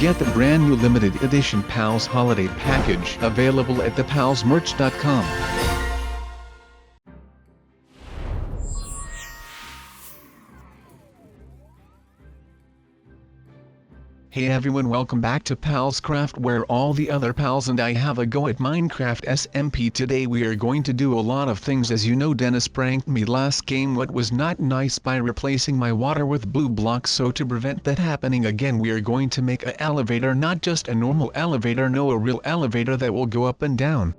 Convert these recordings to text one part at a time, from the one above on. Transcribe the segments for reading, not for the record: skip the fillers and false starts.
get the brand new limited edition Pals holiday package available at thepalsmerch.com. Hey everyone, welcome back to PalsCraft, where all the other pals and I have a go at Minecraft SMP. Today we are going to do a lot of things. As you know, Dennis pranked me last game, what was not nice, by replacing my water with blue blocks. So to prevent that happening again, we are going to make an elevator, not just a normal elevator, no, a real elevator that will go up and down.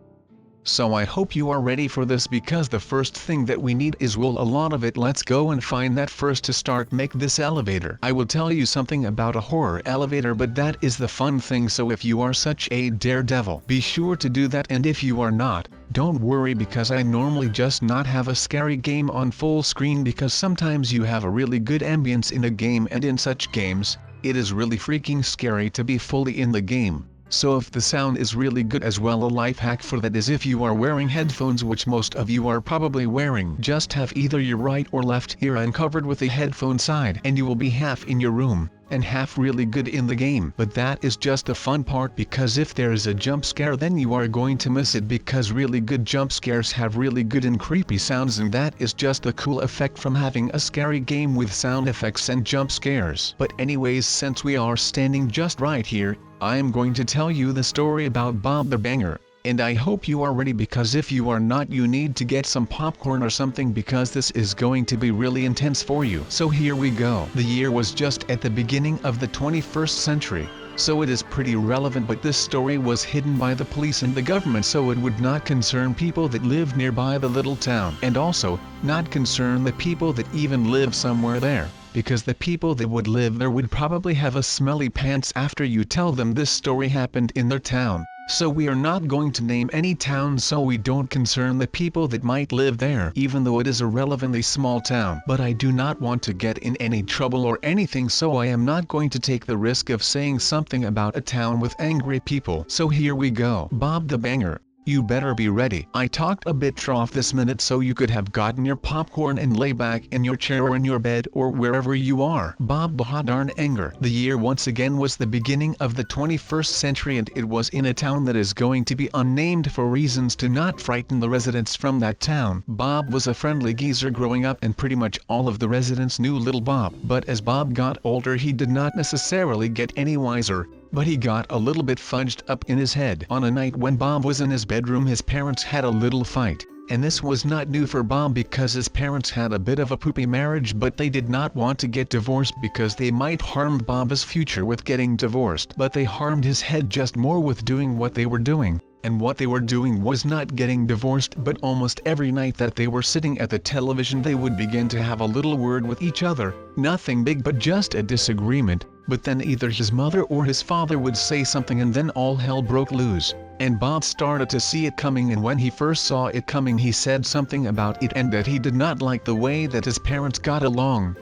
So I hope you are ready for this, because the first thing that we need is wool, a lot of it. Let's go and find that first to start make this elevator. I will tell you something about a horror elevator, but that is the fun thing. So if you are such a daredevil, be sure to do that, and if you are not, don't worry, because I normally just not have a scary game on full screen, because sometimes you have a really good ambience in a game, and in such games, it is really freaking scary to be fully in the game. So if the sound is really good as well, a life hack for that is, if you are wearing headphones, which most of you are probably wearing, just have either your right or left ear uncovered with the headphone side, and you will be half in your room and half really good in the game. But that is just the fun part, because if there is a jump scare, then you are going to miss it, because really good jump scares have really good and creepy sounds, and that is just the cool effect from having a scary game with sound effects and jump scares. But anyways, since we are standing just right here, I am going to tell you the story about Bob the Banger. And I hope you are ready, because if you are not, you need to get some popcorn or something, because this is going to be really intense for you. So here we go. The year was just at the beginning of the 21st century, so it is pretty relevant, but this story was hidden by the police and the government, so it would not concern people that live nearby the little town, and also not concern the people that even live somewhere there, because the people that would live there would probably have a smelly pants after you tell them this story happened in their town. So we are not going to name any towns, so we don't concern the people that might live there, even though it is a relatively small town. But I do not want to get in any trouble or anything, so I am not going to take the risk of saying something about a town with angry people. So here we go. Bob the Banger. You better be ready. I talked a bit off this minute, so you could have gotten your popcorn and lay back in your chair or in your bed or wherever you are. Bob the hot darn anger. The year once again was the beginning of the 21st century, and it was in a town that is going to be unnamed for reasons to not frighten the residents from that town. Bob was a friendly geezer growing up, and pretty much all of the residents knew little Bob. But as Bob got older, he did not necessarily get any wiser, but he got a little bit fudged up in his head. On a night when Bob was in his bedroom, his parents had a little fight. And this was not new for Bob, because his parents had a bit of a poopy marriage, but they did not want to get divorced because they might harm Bob's future with getting divorced. But they harmed his head just more with doing what they were doing. And what they were doing was not getting divorced, but almost every night that they were sitting at the television, they would begin to have a little word with each other. Nothing big, but just a disagreement. But then either his mother or his father would say something, and then all hell broke loose. And Bob started to see it coming, and when he first saw it coming, he said something about it, and that he did not like the way that his parents got along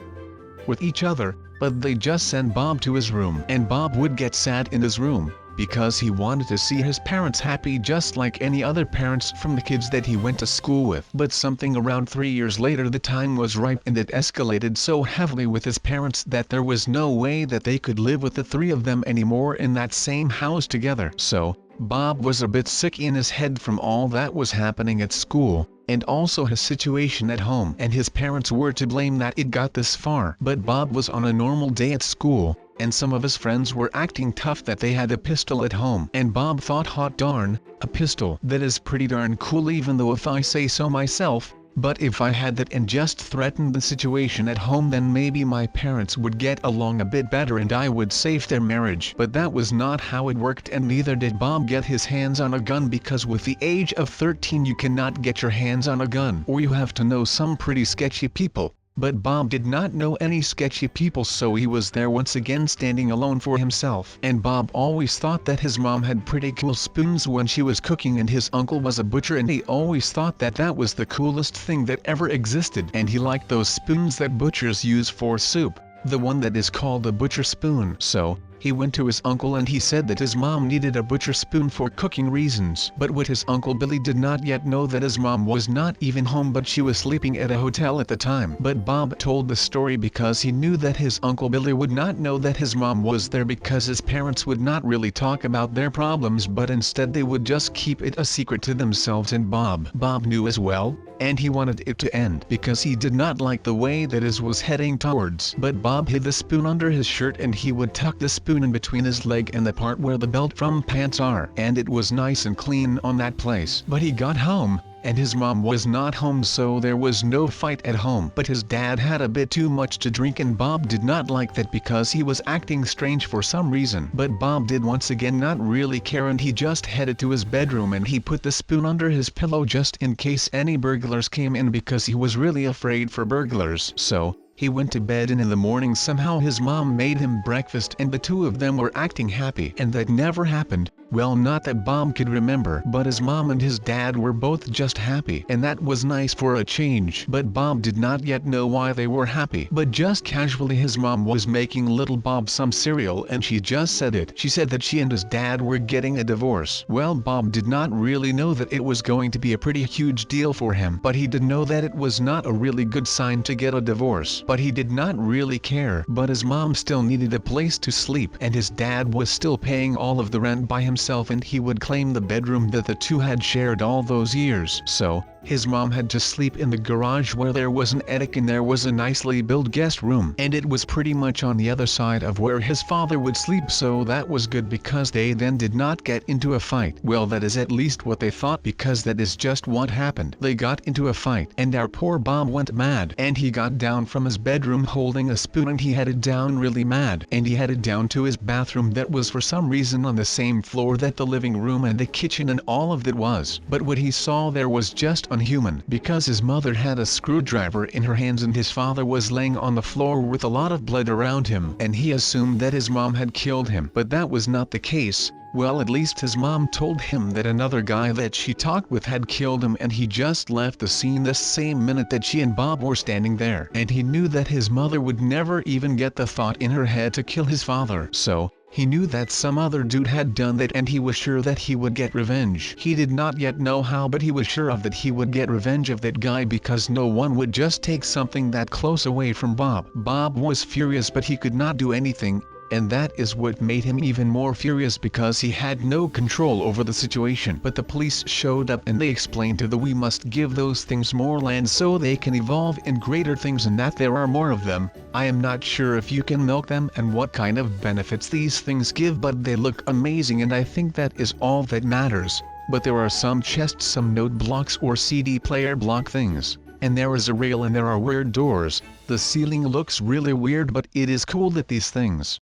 with each other. But they just sent Bob to his room, and Bob would get sad in his room, because he wanted to see his parents happy, just like any other parents from the kids that he went to school with. But something around 3 years later, the time was ripe, and it escalated so heavily with his parents that there was no way that they could live with the three of them anymore in that same house together. So Bob was a bit sick in his head from all that was happening at school, and also his situation at home, and his parents were to blame that it got this far. But Bob was on a normal day at school, and some of his friends were acting tough that they had a pistol at home. And Bob thought, hot darn, a pistol, that is pretty darn cool, even though if I say so myself. But if I had that and just threatened the situation at home, then maybe my parents would get along a bit better and I would save their marriage. But that was not how it worked, and neither did Bob get his hands on a gun, because with the age of 13 you cannot get your hands on a gun, or you have to know some pretty sketchy people. But Bob did not know any sketchy people, so he was there once again standing alone for himself. And Bob always thought that his mom had pretty cool spoons when she was cooking, and his uncle was a butcher, and he always thought that that was the coolest thing that ever existed. And he liked those spoons that butchers use for soup, the one that is called a butcher spoon. So He went to his uncle and he said that his mom needed a butcher spoon for cooking reasons. But what his uncle Billy did not yet know that his mom was not even home, but she was sleeping at a hotel at the time. But Bob told the story because he knew that his uncle Billy would not know that his mom was there, because his parents would not really talk about their problems, but instead they would just keep it a secret to themselves, and Bob knew as well, and he wanted it to end because he did not like the way that it was heading towards. But Bob hid the spoon under his shirt and he would tuck the spoon in between his leg and the part where the belt from pants are, and it was nice and clean on that place. But he got home, and his mom was not home, so there was no fight at home. But his dad had a bit too much to drink and Bob did not like that because he was acting strange for some reason. But Bob did once again not really care, and he just headed to his bedroom and he put the spoon under his pillow just in case any burglars came in, because he was really afraid for burglars. So he went to bed, and in the morning somehow his mom made him breakfast and the two of them were acting happy. And that never happened. Well, not that Bob could remember, but his mom and his dad were both just happy, and that was nice for a change. But Bob did not yet know why they were happy. But just casually his mom was making little Bob some cereal and she just said it. She said that she and his dad were getting a divorce. Well, Bob did not really know that it was going to be a pretty huge deal for him, but he did know that it was not a really good sign to get a divorce. But he did not really care. But his mom still needed a place to sleep, and his dad was still paying all of the rent by himself, and he would claim the bedroom that the two had shared all those years. So his mom had to sleep in the garage where there was an attic and there was a nicely built guest room, and it was pretty much on the other side of where his father would sleep, so that was good because they then did not get into a fight. Well, that is at least what they thought, because that is just what happened. They got into a fight and our poor Bob went mad, and he got down from his bedroom holding a spoon and he headed down really mad, and he headed down to his bathroom that was for some reason on the same floor that the living room and the kitchen and all of that was. But what he saw there was just unhuman, because his mother had a screwdriver in her hands and his father was laying on the floor with a lot of blood around him, and he assumed that his mom had killed him. But that was not the case. Well, at least his mom told him that another guy that she talked with had killed him, and he just left the scene the same minute that she and Bob were standing there. And he knew that his mother would never even get the thought in her head to kill his father. So he knew that some other dude had done that, and he was sure that he would get revenge. He did not yet know how, but he was sure of that he would get revenge of that guy, because no one would just take something that close away from Bob. Bob was furious, but he could not do anything. And that is what made him even more furious, because he had no control over the situation. But the police showed up and they explained to we must give those things more land so they can evolve in greater things, and that there are more of them. I am not sure if you can milk them and what kind of benefits these things give, but they look amazing, and I think that is all that matters. But there are some chests, some note blocks or CD player block things. And there is a rail and there are weird doors. The ceiling looks really weird, but it is cool that these things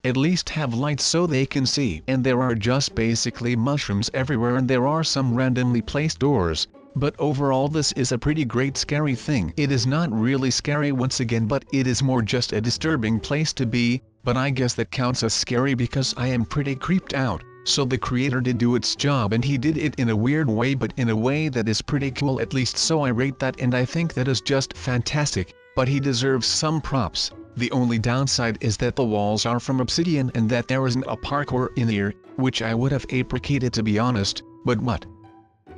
at least have lights so they can see. And there are just basically mushrooms everywhere, and there are some randomly placed doors. But overall this is a pretty great scary thing. It is not really scary once again, but it is more just a disturbing place to be. But I guess that counts as scary because I am pretty creeped out. So the creator did do its job, and he did it in a weird way, but in a way that is pretty cool, at least so I rate that, and I think that is just fantastic. But he deserves some props. The only downside is that the walls are from obsidian and that there isn't a parkour in here, which I would have appreciated, to be honest. But what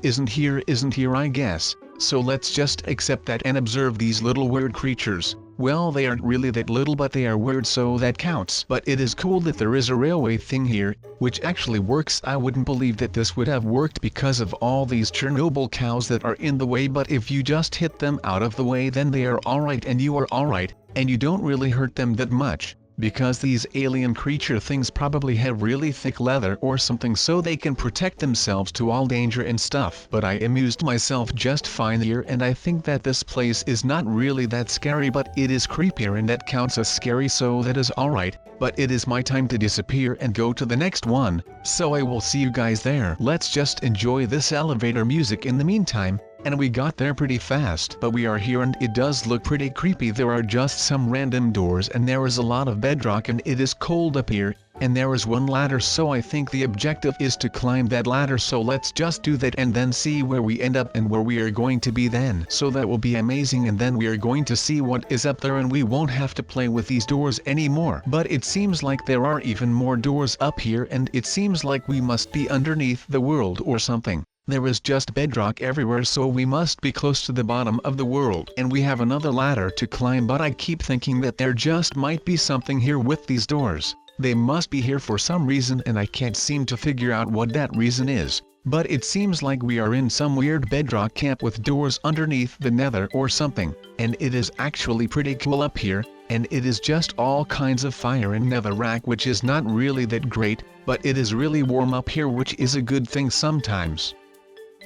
isn't here, I guess. So let's just accept that and observe these little weird creatures. Well, they aren't really that little, but they are weird, so that counts. But it is cool that there is a railway thing here, which actually works. I wouldn't believe that this would have worked because of all these Chernobyl cows that are in the way, but if you just hit them out of the way, then they are alright and you are alright, and you don't really hurt them that much. Because these alien creature things probably have really thick leather or something, so they can protect themselves to all danger and stuff. But I amused myself just fine here, and I think that this place is not really that scary, but it is creepier, and that counts as scary, so that is alright. But it is my time to disappear and go to the next one, so I will see you guys there. Let's just enjoy this elevator music in the meantime. And we got there pretty fast, but we are here and it does look pretty creepy. There are just some random doors and there is a lot of bedrock and it is cold up here. and there is one ladder, so I think the objective is to climb that ladder, so let's just do that and then see where we end up and where we are going to be then. So that will be amazing, and then we are going to see what is up there and we won't have to play with these doors anymore. But it seems like there are even more doors up here, and it seems like we must be underneath the world or something. There is just bedrock everywhere, so we must be close to the bottom of the world. And we have another ladder to climb, but I keep thinking that there just might be something here with these doors. They must be here for some reason, and I can't seem to figure out what that reason is. But it seems like we are in some weird bedrock camp with doors underneath the nether or something, and it is actually pretty cool up here, and it is just all kinds of fire and netherrack, which is not really that great, but it is really warm up here, which is a good thing sometimes,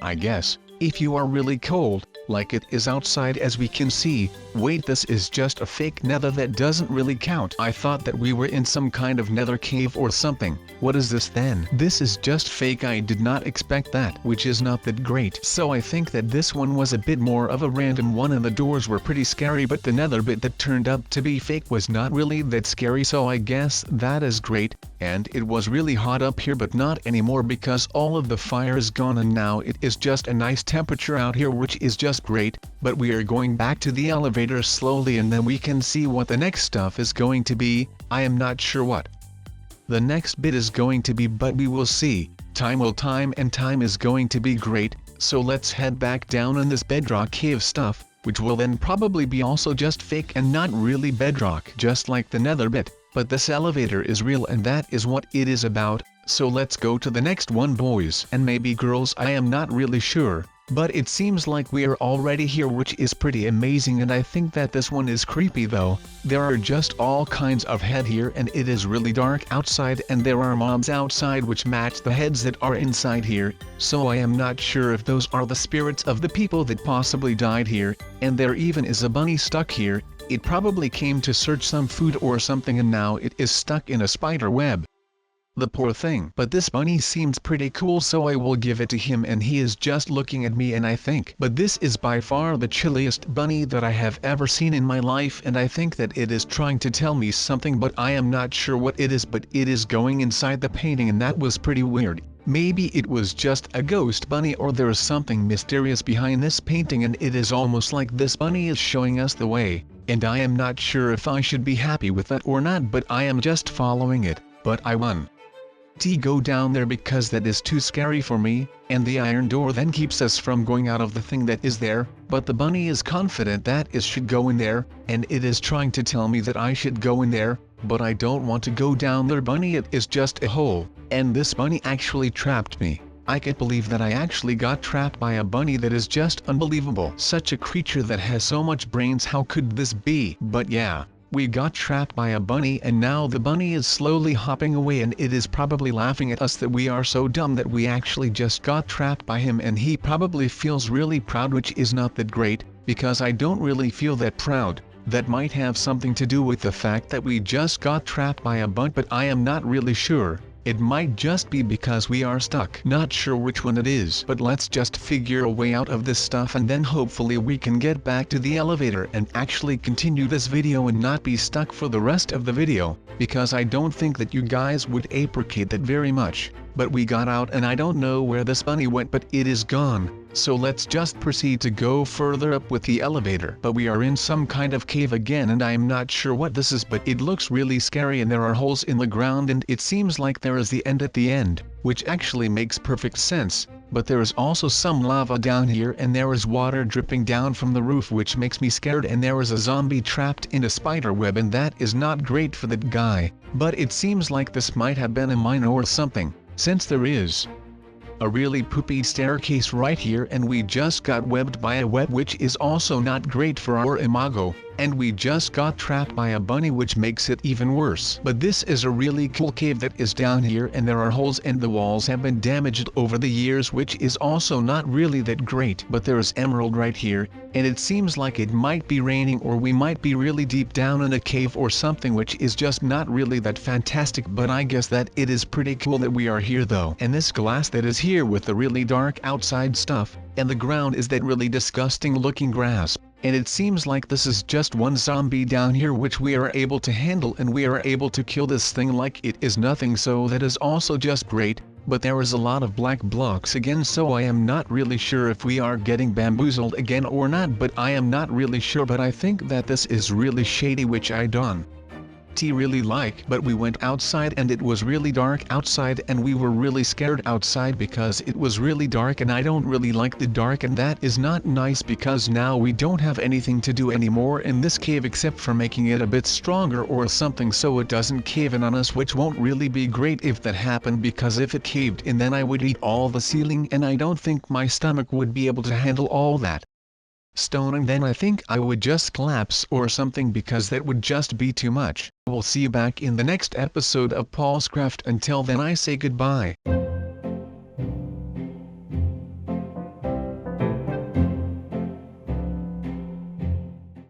I guess. If you are really cold, like it is outside as we can see. Wait, this is just a fake nether, that doesn't really count. I thought that we were in some kind of nether cave or something. What is this then? This is just fake. I did not expect that, which is not that great. So I think that this one was a bit more of a random one, and the doors were pretty scary, but the nether bit that turned up to be fake was not really that scary, so I guess that is great. And it was really hot up here, but not anymore because all of the fire is gone, and now it is just a nice temperature out here, which is just great. But we are going back to the elevator slowly, and then we can see what the next stuff is going to be. I am not sure what the next bit is going to be, but we will see. Time will time, and time is going to be great. So let's head back down in this bedrock cave stuff, which will then probably be also just fake and not really bedrock, just like the nether bit. But this elevator is real, and that is what it is about. So let's go to the next one, boys and maybe girls, I am not really sure. But it seems like we are already here, which is pretty amazing, and I think that this one is creepy though. There are just all kinds of head here, and it is really dark outside, and there are mobs outside which match the heads that are inside here. So I am not sure if those are the spirits of the people that possibly died here. And there even is a bunny stuck here. It probably came to search some food or something, and now it is stuck in a spider web. The poor thing. But this bunny seems pretty cool, so I will give it to him, and he is just looking at me, and I think, but this is by far the chilliest bunny that I have ever seen in my life, and I think that it is trying to tell me something, but I am not sure what it is. But it is going inside the painting, and that was pretty weird. Maybe it was just a ghost bunny, or there is something mysterious behind this painting, and it is almost like this bunny is showing us the way, and I am not sure if I should be happy with that or not, but I am just following it. But I won. Go down there because that is too scary for me, and the iron door then keeps us from going out of the thing that is there. But the bunny is confident that it should go in there, and it is trying to tell me that I should go in there, but I don't want to go down there, bunny. It is just a hole, and this bunny actually trapped me. I can't believe that I actually got trapped by a bunny. That is just unbelievable. Such a creature that has so much brains, how could this be? But yeah. We got trapped by a bunny, and now the bunny is slowly hopping away, and it is probably laughing at us that we are so dumb that we actually just got trapped by him, and he probably feels really proud, which is not that great, because I don't really feel that proud. That might have something to do with the fact that we just got trapped by a bunny, but I am not really sure. It might just be because we are stuck. Not sure which one it is, but let's just figure a way out of this stuff, and then hopefully we can get back to the elevator and actually continue this video and not be stuck for the rest of the video, because I don't think that you guys would appreciate that very much. But we got out, and I don't know where this bunny went, but it is gone. So let's just proceed to go further up with the elevator. But we are in some kind of cave again, and I am not sure what this is, but it looks really scary, and there are holes in the ground, and it seems like there is the end at the end, which actually makes perfect sense. But there is also some lava down here, and there is water dripping down from the roof, which makes me scared, and there is a zombie trapped in a spider web, and that is not great for that guy. But it seems like this might have been a mine or something, since there is a really poopy staircase right here, and we just got webbed by a web, which is also not great for our imago. And we just got trapped by a bunny, which makes it even worse. But this is a really cool cave that is down here, and there are holes, and the walls have been damaged over the years, which is also not really that great. But there is emerald right here, and it seems like it might be raining, or we might be really deep down in a cave or something, which is just not really that fantastic. But I guess that it is pretty cool that we are here though. And this glass that is here with the really dark outside stuff, and the ground is that really disgusting looking grass. And it seems like this is just one zombie down here which we are able to handle, and we are able to kill this thing like it is nothing, so that is also just great. But there is a lot of black blocks again, so I am not really sure if we are getting bamboozled again or not, but I am not really sure, but I think that this is really shady, which I don't really like. But we went outside and it was really dark outside, and we were really scared outside because it was really dark, and I don't really like the dark, and that is not nice because now we don't have anything to do anymore in this cave except for making it a bit stronger or something so it doesn't cave in on us, which won't really be great if that happened, because if it caved in then I would eat all the ceiling, and I don't think my stomach would be able to handle all that stone, and then I think I would just collapse or something because that would just be too much. We'll see you back in the next episode of PalsCraft. Until then, I say goodbye.